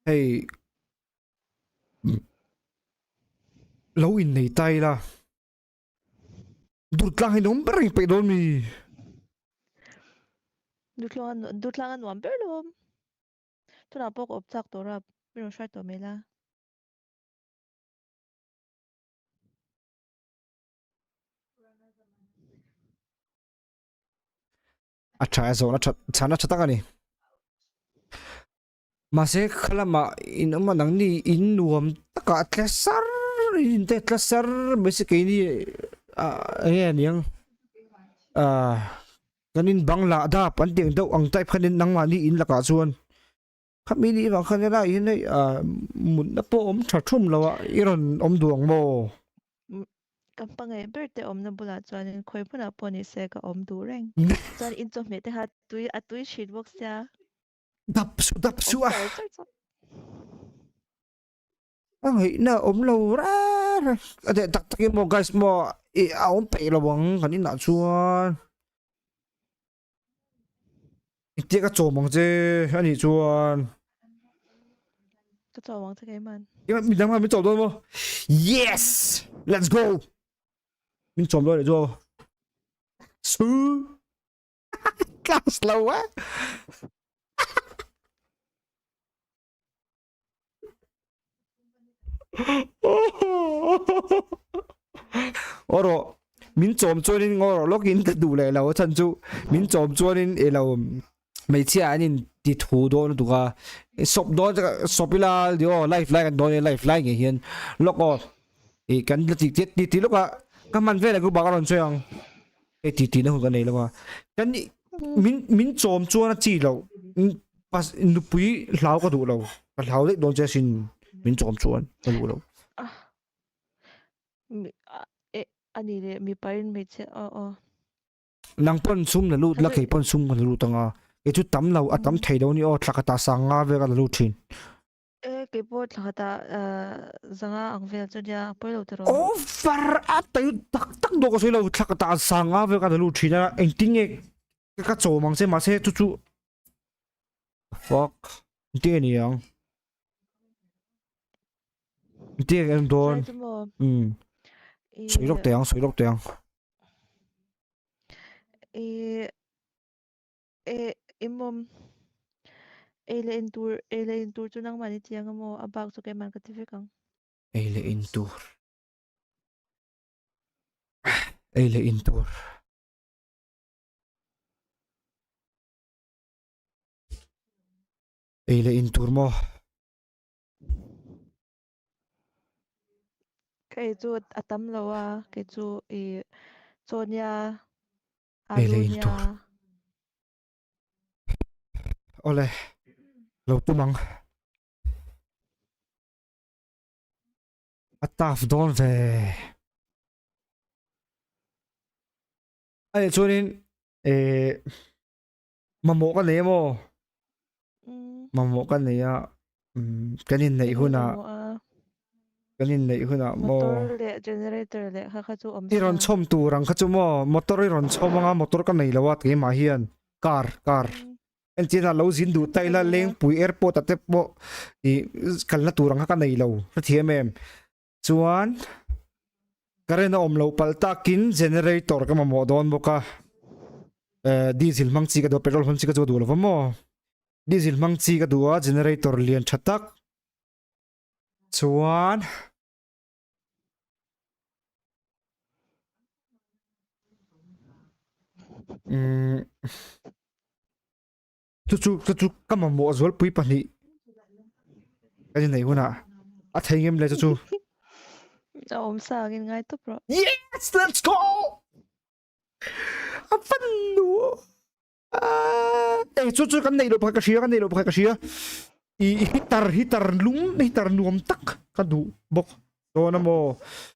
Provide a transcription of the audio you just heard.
hay lâu in này tay là đụt lang hay nóng bering pe don mi Dutlangan wamberlum. Tuna pok obtak tora pero shart mela. acha zo na chana chata ka ni mase khala ma in ma nang ni in nuam taka tlesar in te tlesar basically ni ayan yang kanin bangla da panting daw ang type kanin nang mani in laka chuan kami ni bang khanela in ai mun na po thathum lawa iron duang mo Kampangay birthday na bula chuan khoi phuna poni se ka du reng. Chuan in chom me te ha tui sheet box ya. dap su ang hi na lo ra ade tak tak mo guys mo pe lawang kanin na chuan itia ka chomang je ani chuan Ka chawang ta kai man. mình đang mình chọn đâu yes let's go mình chọn rồi để cho sư class lâu quá oro mình chọn cho nên oro login cái đủ lại lâu chân chú mình chọn cho nên lâu mấy chị anh đi thu đó nó tụi shop đó shop là điều lifeline đó lifeline cái hiện lúc đó cái tí lúc à cái mình về là cứ bảo con chơi cái tí nó cái này là cái mình chọn cho nó chỉ lâu pas nụ bụi lao cái đủ lâu cái lao đấy đó chỉ xin mình chọn cho nó đủ lâu Ani le mi parin me che nang pon sum na lut la ke pon sum kan lut anga e chu tam lo atam thei do ni o thlakata sanga ve ka lut thin ke po thata zanga ang vel chu dia poi lo tero o far atai tak tak do ko sei lo thlakata sanga ve ka lut thin a engting e ka cho mang se ma se chu fuck ti ni yang ti en don soi lok te yang imom ele in tour chu nang mani chiang mo abak chu kai man ka tive kang ele in tour mo kai chu atam lawa kai chu Sonia ele in tour Alunia ole lo tu mang ataf don ve ai chuanin mamo ka nei mo mamo ka nei a kanin nei huna mo motor le generator le kha chu om iron chom tu rang kha chu mo motor iron chomanga motor ka nei lawat ke ma hian car en china lo zin du taila leng pui airport ate po i kalna turang ka nei lo thiam em chuan karena lo palta kin generator ka mo don boka diesel mang chi ka do petrol hon chi ka do lo mo diesel mang chi ka do generator lian thatak chuan chu ka mo zol pui pani cái này huna a thei ngem le chu om sa ngin ngai to pro yes let's go a fan nu chu kan nei lo pa ka sia i hitar nuam tak ka du bok do na mo